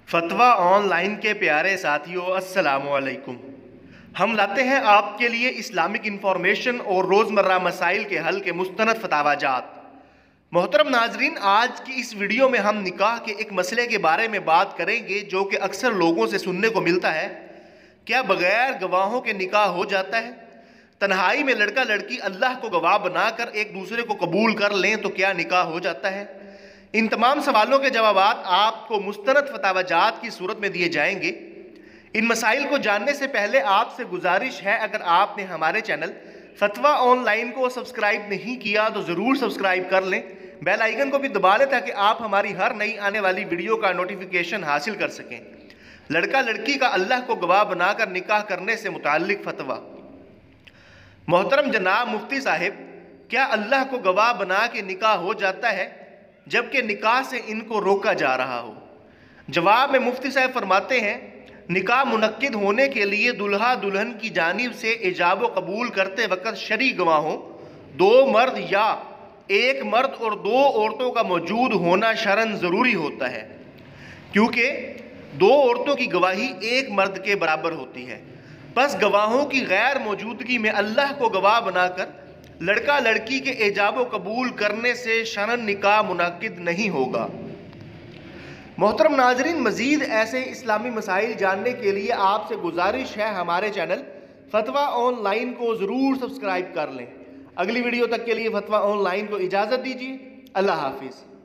فتویٰ on line کے پیارے ساتھیوں السلام علیکم۔ ہم لاتے ہیں آپ کے لیے اسلامک انفارمیشن اور روزمرہ مسائل کے حل کے مستند فتاوی جات۔ محترم ناظرین، آج کی اس ویڈیو میں ہم نکاح کے ایک مسئلے کے بارے میں بات کریں گے جو کہ اکثر لوگوں سے سننے کو ملتا ہے۔ کیا بغیر گواہوں کے نکاح ہو جاتا ہے؟ تنہائی میں لڑکا لڑکی اللہ کو گواہ بنا کر ایک دوسرے کو قبول کر لیں تو کیا نکاح ہو جاتا ہے؟ ان تمام سوالوں کے جوابات آپ کو مستند فتاوی جات کی صورت میں دیے جائیں گے۔ ان مسائل کو جاننے سے پہلے آپ سے گزارش ہے، اگر آپ نے ہمارے چینل فتویٰ آن لائن کو سبسکرائب نہیں کیا تو ضرور سبسکرائب کر لیں، بیل آئیکن کو بھی دبا لیں تاکہ آپ ہماری ہر نئی آنے والی ویڈیو کا نوٹیفیکیشن حاصل کر سکیں۔ لڑکا لڑکی کا اللہ کو گواہ بنا کر نکاح کرنے سے متعلق فتویٰ۔ محترم جناب مفتی صاحب، کیا اللہ کو گواہ بنا کے نکاح ہو جاتا ہے جبکہ نکاح سے ان کو روکا جا رہا ہو؟ جواب میں مفتی صاحب فرماتے ہیں، نکاح منعقد ہونے کے لیے دلہا دلہن کی جانب سے ایجاب و قبول کرتے وقت شرعی گواہوں، دو مرد یا ایک مرد اور دو عورتوں کا موجود ہونا شرعاً ضروری ہوتا ہے، کیونکہ دو عورتوں کی گواہی ایک مرد کے برابر ہوتی ہے۔ پس گواہوں کی غیر موجودگی میں اللہ کو گواہ بنا کر لڑکا لڑکی کے ایجاب و قبول کرنے سے شرعاً نکاح منعقد نہیں ہوگا۔ محترم ناظرین، مزید ایسے اسلامی مسائل جاننے کے لیے آپ سے گزارش ہے، ہمارے چینل فتویٰ آن لائن کو ضرور سبسکرائب کر لیں۔ اگلی ویڈیو تک کے لیے فتویٰ آن لائن کو اجازت دیجیے۔ اللہ حافظ۔